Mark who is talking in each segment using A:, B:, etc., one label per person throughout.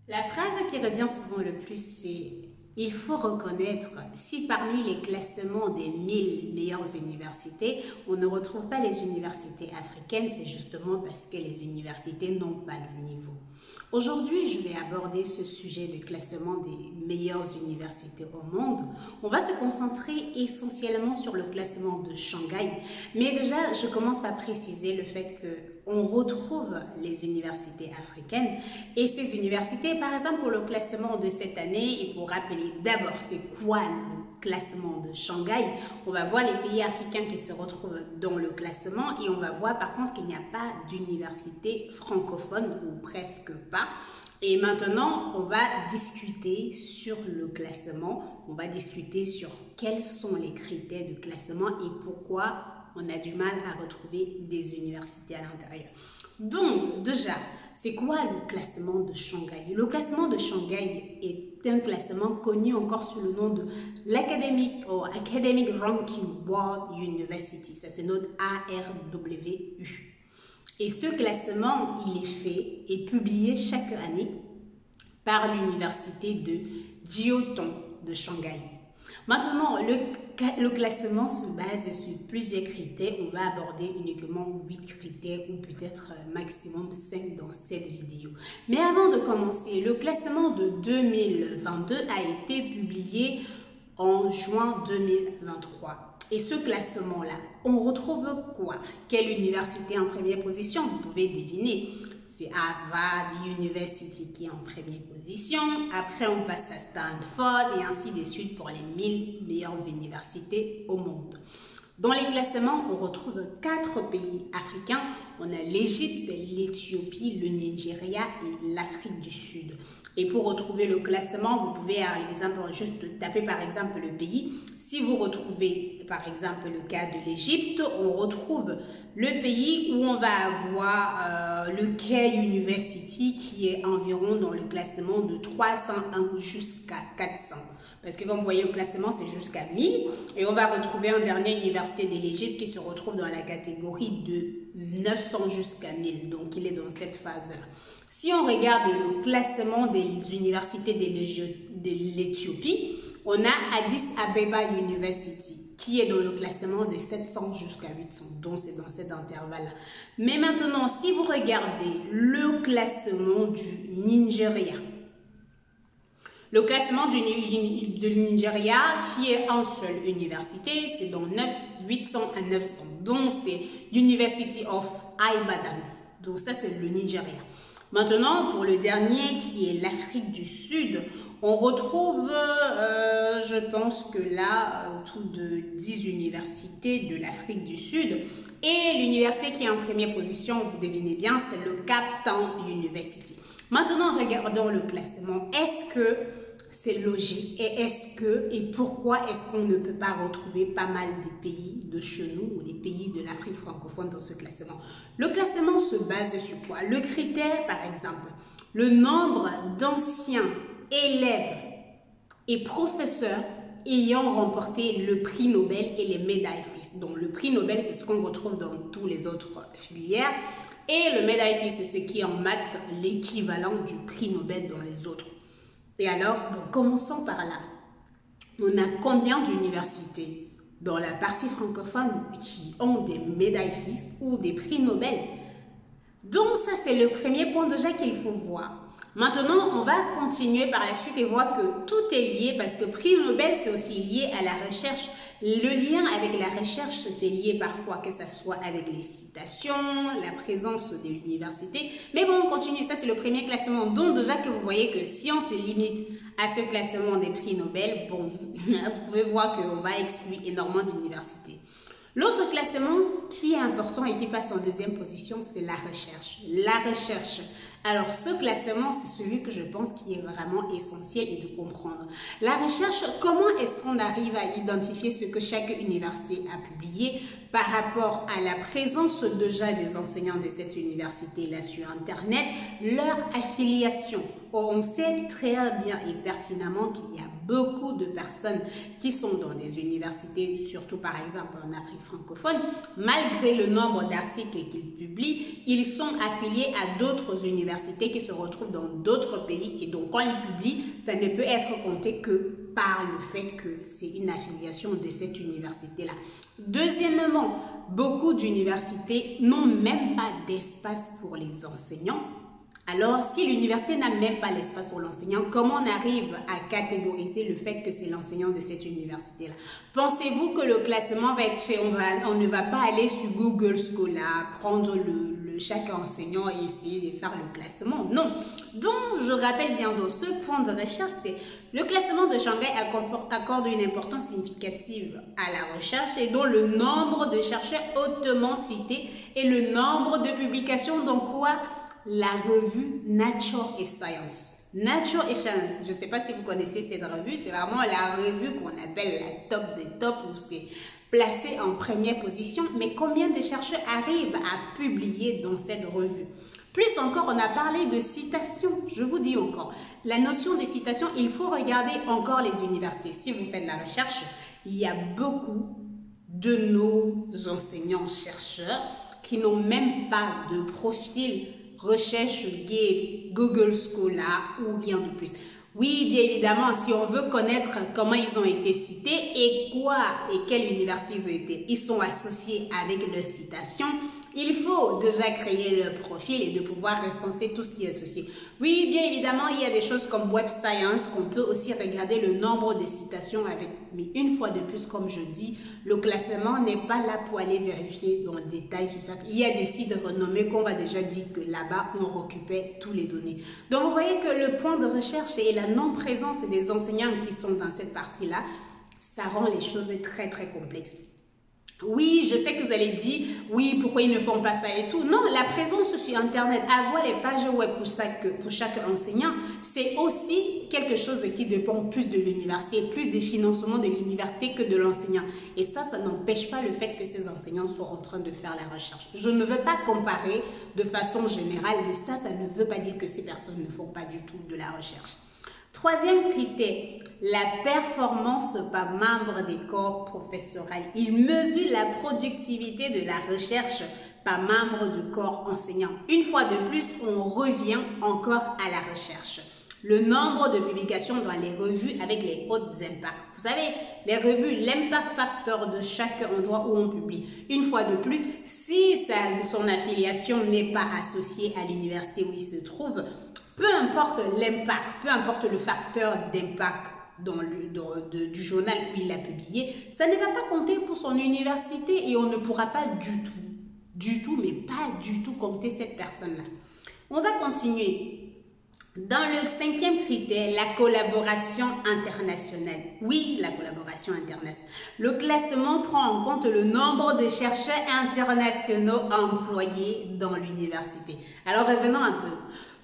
A: La phrase qui revient souvent le plus, c'est il faut reconnaître si parmi les classements des 1000 meilleures universités, on ne retrouve pas les universités africaines, c'est justement parce que les universités n'ont pas le niveau. Aujourd'hui, je vais aborder ce sujet de classement des meilleures universités au monde. On va se concentrer essentiellement sur le classement de Shanghai. Mais déjà, je commence par préciser le fait qu'on retrouve les universités africaines. Et ces universités, par exemple, pour le classement de cette année, il faut rappeler d'abord c'est quoi le classement de Shanghai. On va voir les pays africains qui se retrouvent dans le classement et on va voir par contre qu'il n'y a pas d'université francophone ou presque pas. Et maintenant, on va discuter sur le classement, on va discuter sur quels sont les critères de classement et pourquoi on a du mal à retrouver des universités à l'intérieur. Donc, déjà, c'est quoi le classement de Shanghai? Le classement de Shanghai est un classement connu encore sous le nom de l'Academic Ranking World University. Ça, c'est notre ARWU. Et ce classement, il est fait et publié chaque année par l'université de Jiaotong de Shanghai. Maintenant, le classement se base sur plusieurs critères. On va aborder uniquement 8 critères ou peut-être maximum 5 dans cette vidéo. Mais avant de commencer, le classement de 2022 a été publié en juin 2023. Et ce classement-là, on retrouve quoi? Quelle université en première position? Vous pouvez deviner. C'est Harvard University qui est en première position. Après, on passe à Stanford et ainsi de suite pour les 1000 meilleures universités au monde. Dans les classements, on retrouve 4 pays africains. On a l'Égypte, l'Éthiopie, le Nigeria et l'Afrique du Sud. Et pour retrouver le classement, vous pouvez, par exemple, juste taper par exemple le pays. Si vous retrouvez par exemple le cas de l'Égypte, on retrouve le pays où on va avoir le Kay University qui est environ dans le classement de 301 jusqu'à 400. Parce que comme vous voyez, le classement, c'est jusqu'à 1000. Et on va retrouver une dernière université de l'Égypte qui se retrouve dans la catégorie de 900 jusqu'à 1000. Donc, il est dans cette phase-là. Si on regarde le classement des universités de l'Éthiopie, on a Addis Abeba University qui est dans le classement de 700 jusqu'à 800. Donc, c'est dans cet intervalle-là. Mais maintenant, si vous regardez le classement du Nigeria, le classement de Nigeria, qui est en seule université, c'est dans 800 à 900. Donc, c'est University of Ibadan. Donc, ça, c'est le Nigeria. Maintenant, pour le dernier, qui est l'Afrique du Sud, on retrouve, je pense que là, autour de 10 universités de l'Afrique du Sud. Et l'université qui est en première position, vous devinez bien, c'est le Cape Town University. Maintenant, regardons le classement. Est-ce que c'est logique et pourquoi est-ce qu'on ne peut pas retrouver pas mal des pays de chez nous ou des pays de l'Afrique francophone dans ce classement? Le classement se base sur quoi? Le critère, par exemple, le nombre d'anciens élèves et professeurs ayant remporté le prix Nobel et les médailles Fields. Donc, le prix Nobel, c'est ce qu'on retrouve dans toutes les autres filières. Et le médaille Fields, c'est ce qui est en maths l'équivalent du prix Nobel dans les autres. Et alors, donc, commençons par là. On a combien d'universités dans la partie francophone qui ont des médailles Fields ou des prix Nobel? Donc, ça, c'est le premier point déjà qu'il faut voir. Maintenant, on va continuer par la suite et voir que tout est lié parce que prix Nobel, c'est aussi lié à la recherche. Le lien avec la recherche, c'est lié parfois que ça soit avec les citations, la présence de l'université. Mais bon, on continue. Ça, c'est le premier classement. Donc, déjà que vous voyez que si on se limite à ce classement des prix Nobel, bon, vous pouvez voir qu'on va exclure énormément d'universités. L'autre classement qui est important et qui passe en deuxième position, c'est la recherche. La recherche. Alors, ce classement, c'est celui que je pense qui est vraiment essentiel et de comprendre. La recherche, comment est-ce qu'on arrive à identifier ce que chaque université a publié par rapport à la présence déjà des enseignants de cette université-là sur Internet, leur affiliation On sait très bien et pertinemment qu'il y a beaucoup de personnes qui sont dans des universités, surtout par exemple en Afrique francophone, malgré le nombre d'articles qu'ils publient, ils sont affiliés à d'autres universités qui se retrouvent dans d'autres pays et donc quand ils publient, ça ne peut être compté que par le fait que c'est une affiliation de cette université-là. Deuxièmement, beaucoup d'universités n'ont même pas d'espace pour les enseignants. Alors, si l'université n'a même pas l'espace pour l'enseignant, comment on arrive à catégoriser le fait que c'est l'enseignant de cette université-là? Pensez-vous que le classement va être fait, on ne va pas aller sur Google Scholar, prendre chaque enseignant et essayer de faire le classement? Non. Donc, je rappelle bien dans ce point de recherche, c'est le classement de Shanghai accorde une importance significative à la recherche et dont le nombre de chercheurs hautement cités et le nombre de publications, donc quoi? La revue Nature et Science. Nature et Science, je ne sais pas si vous connaissez cette revue, c'est vraiment la revue qu'on appelle la top des tops où c'est placé en première position. Mais combien de chercheurs arrivent à publier dans cette revue? Plus encore, on a parlé de citations. Je vous dis encore, la notion de citation, il faut regarder encore les universités. Si vous faites de la recherche, il y a beaucoup de nos enseignants-chercheurs qui n'ont même pas de profil recherche Google Scholar ou rien de plus. Oui, bien évidemment, si on veut connaître comment ils ont été cités et quoi et quelle université ils sont associés avec leurs citations, il faut déjà créer leur profil et de pouvoir recenser tout ce qui est associé. Oui, bien évidemment, il y a des choses comme Web Science qu'on peut aussi regarder le nombre de citations avec. Mais une fois de plus, comme je dis, le classement n'est pas là pour aller vérifier dans le détail sur ça. Il y a des sites renommés qu'on va déjà dire que là-bas, on récupère tous les données. Donc, vous voyez que le point de recherche et la non-présence des enseignants qui sont dans cette partie-là, ça rend les choses très, très complexes. Oui, je sais que vous allez dire, oui, pourquoi ils ne font pas ça et tout. Non, la présence sur Internet, avoir les pages web pour chaque enseignant, c'est aussi quelque chose qui dépend plus de l'université, plus des financements de l'université que de l'enseignant. Et ça n'empêche pas le fait que ces enseignants soient en train de faire la recherche. Je ne veux pas comparer de façon générale, mais ça ne veut pas dire que ces personnes ne font pas du tout de la recherche. Troisième critère, la performance par membre des corps professoral. Il mesure la productivité de la recherche par membre du corps enseignant. Une fois de plus, on revient encore à la recherche. Le nombre de publications dans les revues avec les hautes impacts. Vous savez, les revues, l'impact facteur de chaque endroit où on publie. Une fois de plus, si son affiliation n'est pas associée à l'université où il se trouve, peu importe l'impact, peu importe le facteur d'impact du journal où il a publié, ça ne va pas compter pour son université et on ne pourra pas du tout, mais pas du tout compter cette personne-là. On va continuer. Dans le cinquième critère, la collaboration internationale. Oui, la collaboration internationale. Le classement prend en compte le nombre de chercheurs internationaux employés dans l'université. Alors revenons un peu.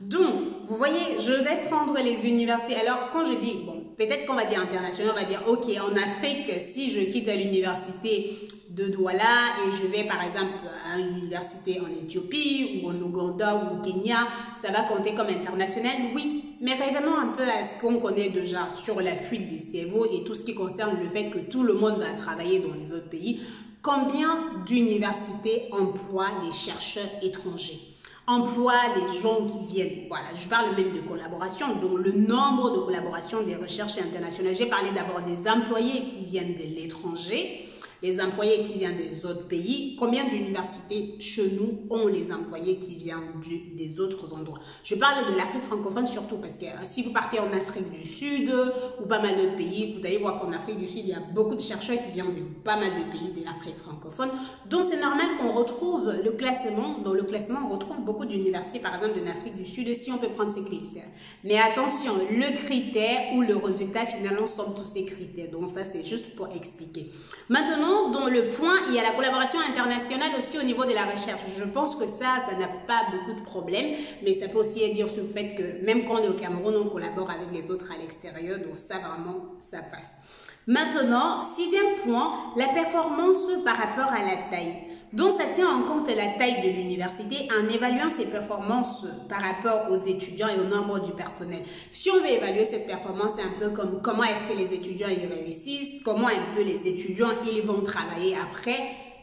A: Donc, vous voyez, je vais prendre les universités. Alors, quand je dis, bon, peut-être qu'on va dire international, on va dire, ok, en Afrique, si je quitte l'université de Douala et je vais, par exemple, à une université en Éthiopie ou en Ouganda ou au Kenya, ça va compter comme international? Oui, mais revenons un peu à ce qu'on connaît déjà sur la fuite des cerveaux et tout ce qui concerne le fait que tout le monde va travailler dans les autres pays. Combien d'universités emploient les chercheurs étrangers? Emploie les gens qui viennent. Voilà, je parle même de collaboration, donc le nombre de collaborations des recherches internationales. J'ai parlé d'abord des employés qui viennent de l'étranger, les employés qui viennent des autres pays. Combien d'universités chez nous ont les employés qui viennent des autres endroits? Je parle de l'Afrique francophone surtout parce que si vous partez en Afrique du Sud ou pas mal d'autres pays, vous allez voir qu'en Afrique du Sud, il y a beaucoup de chercheurs qui viennent de pas mal de pays de l'Afrique francophone. Donc, c'est normal qu'on retrouve le classement. Dans le classement, on retrouve beaucoup d'universités, par exemple, de l'Afrique du Sud, si on peut prendre ces critères. Mais attention, le critère ou le résultat, finalement, sont tous ces critères. Donc, ça, c'est juste pour expliquer. Maintenant, dans le point, il y a la collaboration internationale aussi au niveau de la recherche. Je pense que ça n'a pas beaucoup de problèmes, mais ça peut aussi dire sur le fait que même quand on est au Cameroun, on collabore avec les autres à l'extérieur, donc ça vraiment, ça passe. Maintenant, sixième point, la performance par rapport à la taille. Donc, ça tient en compte la taille de l'université en évaluant ses performances par rapport aux étudiants et au nombre du personnel. Si on veut évaluer cette performance, c'est un peu comme comment est-ce que les étudiants y réussissent, comment un peu les étudiants ils vont travailler après.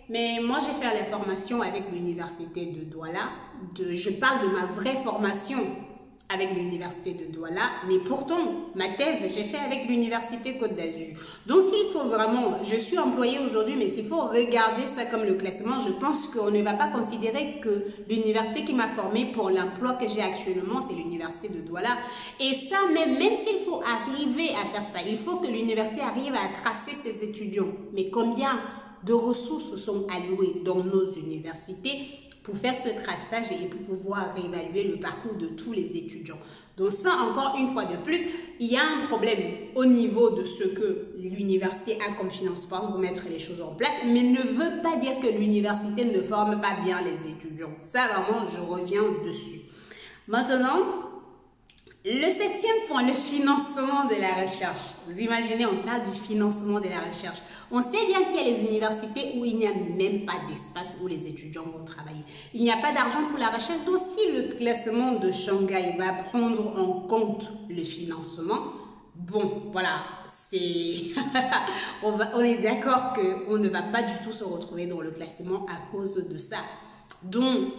A: Mais moi, j'ai fait la formation avec l'université de Douala. Je parle de ma vraie formation avec l'université de Douala, mais pourtant, ma thèse, j'ai fait avec l'université Côte d'Azur. Donc, s'il faut vraiment, je suis employée aujourd'hui, mais s'il faut regarder ça comme le classement, je pense qu'on ne va pas considérer que l'université qui m'a formée pour l'emploi que j'ai actuellement, c'est l'université de Douala. Et ça, même s'il faut arriver à faire ça, il faut que l'université arrive à tracer ses étudiants. Mais combien de ressources sont allouées dans nos universités pour faire ce traçage et pour pouvoir réévaluer le parcours de tous les étudiants. Donc ça, encore une fois de plus, il y a un problème au niveau de ce que l'université a comme financement pour mettre les choses en place, mais ne veut pas dire que l'université ne forme pas bien les étudiants. Ça, vraiment, je reviens dessus. Maintenant, le 7e point, le financement de la recherche. Vous imaginez, on parle du financement de la recherche. On sait bien qu'il y a les universités où il n'y a même pas d'espace où les étudiants vont travailler. Il n'y a pas d'argent pour la recherche. Donc, si le classement de Shanghai va prendre en compte le financement, bon, voilà, c'est on est d'accord qu'on ne va pas du tout se retrouver dans le classement à cause de ça. Donc,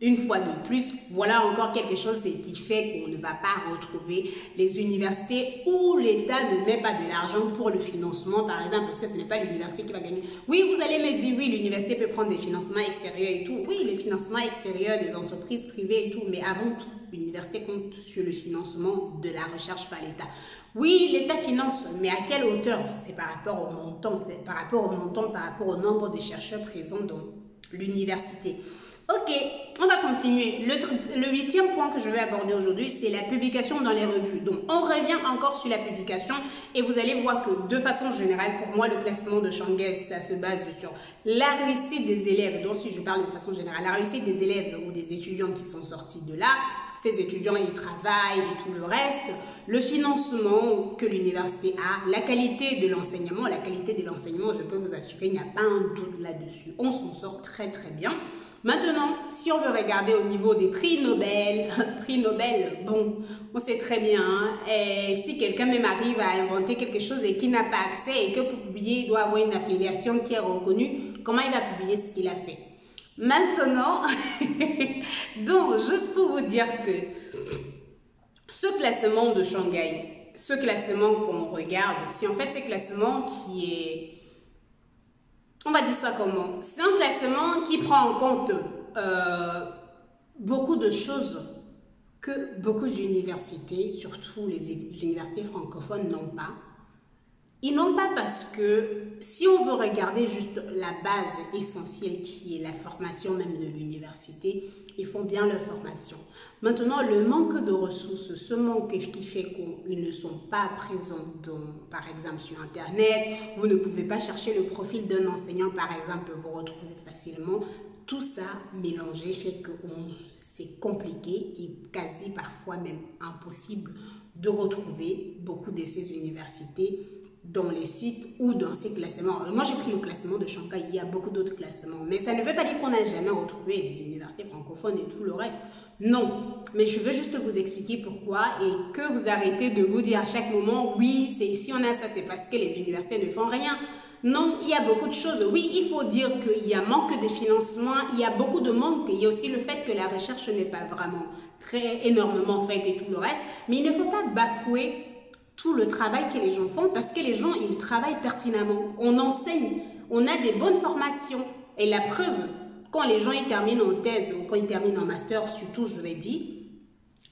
A: une fois de plus, voilà encore quelque chose qui fait qu'on ne va pas retrouver les universités où l'État ne met pas de l'argent pour le financement, par exemple, parce que ce n'est pas l'université qui va gagner. Oui, vous allez me dire, oui, l'université peut prendre des financements extérieurs et tout. Oui, les financements extérieurs des entreprises privées et tout, mais avant tout, l'université compte sur le financement de la recherche par l'État. Oui, l'État finance, mais à quelle hauteur? C'est par rapport au montant, par rapport au nombre de chercheurs présents dans l'université. Ok, on va continuer. Le 8e point que je vais aborder aujourd'hui, c'est la publication dans les revues. Donc, on revient encore sur la publication et vous allez voir que de façon générale, pour moi, le classement de Shanghai, ça se base sur la réussite des élèves. Donc, si je parle de façon générale, la réussite des élèves ou des étudiants qui sont sortis de là, ces étudiants, ils travaillent et tout le reste, le financement que l'université a, la qualité de l'enseignement. La qualité de l'enseignement, je peux vous assurer, il n'y a pas un doute là-dessus. On s'en sort très, très bien. Maintenant, si on veut regarder au niveau des prix Nobel, bon, on sait très bien, et si quelqu'un même arrive à inventer quelque chose et qui n'a pas accès et que pour publier, il doit avoir une affiliation qui est reconnue, comment il va publier ce qu'il a fait? Maintenant, donc, juste pour vous dire que ce classement de Shanghai, ce classement qu'on regarde, c'est en fait ce classement qui est... On va dire ça comment? C'est un classement qui prend en compte beaucoup de choses que beaucoup d'universités, surtout les universités francophones, n'ont pas. Ils n'ont pas parce que si on veut regarder juste la base essentielle qui est la formation même de l'université, ils font bien leur formation. Maintenant, le manque de ressources, ce manque qui fait qu'ils ne sont pas présents, par exemple sur Internet, vous ne pouvez pas chercher le profil d'un enseignant, par exemple, vous retrouvez facilement. Tout ça mélangé fait que c'est compliqué et quasi parfois même impossible de retrouver beaucoup de ces universités dans les sites ou dans ces classements. Moi, j'ai pris le classement de Shanghai, il y a beaucoup d'autres classements, mais ça ne veut pas dire qu'on n'a jamais retrouvé l'université francophone et tout le reste. Non, mais je veux juste vous expliquer pourquoi et que vous arrêtez de vous dire à chaque moment, oui, c'est ici on a ça, c'est parce que les universités ne font rien. Non, il y a beaucoup de choses. Oui, il faut dire qu'il y a manque de financement, il y a beaucoup de manque. Il y a aussi le fait que la recherche n'est pas vraiment très énormément faite et tout le reste, mais il ne faut pas bafouer tout le travail que les gens font parce que les gens, ils travaillent pertinemment. On enseigne, on a des bonnes formations. Et la preuve, quand les gens ils terminent en thèse ou quand ils terminent en master, surtout, je vais dire,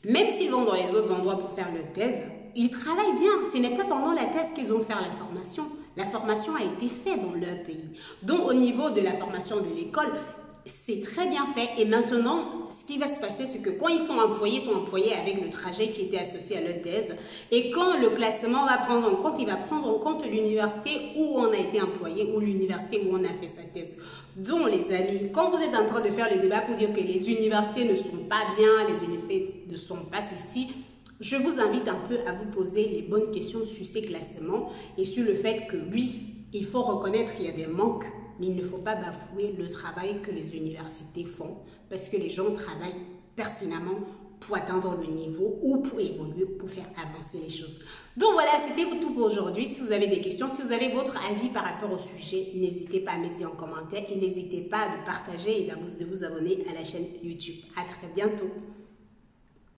A: même s'ils vont dans les autres endroits pour faire leur thèse, ils travaillent bien. Ce n'est pas pendant la thèse qu'ils ont fait la formation. La formation a été faite dans leur pays. Donc, au niveau de la formation de l'école, c'est très bien fait. Et maintenant, ce qui va se passer, c'est que quand ils sont employés avec le trajet qui était associé à leur thèse. Et quand le classement va prendre en compte, il va prendre en compte l'université où on a été employé ou l'université où on a fait sa thèse. Donc, les amis, quand vous êtes en train de faire le débat pour dire que les universités ne sont pas bien, les universités ne sont pas ici, je vous invite un peu à vous poser les bonnes questions sur ces classements et sur le fait que oui, il faut reconnaître qu'il y a des manques mais il ne faut pas bafouer le travail que les universités font parce que les gens travaillent pertinemment pour atteindre le niveau ou pour évoluer ou pour faire avancer les choses. Donc voilà, c'était tout pour aujourd'hui. Si vous avez des questions, si vous avez votre avis par rapport au sujet, n'hésitez pas à me dire en commentaire et n'hésitez pas à le partager et de vous abonner à la chaîne YouTube. À très bientôt.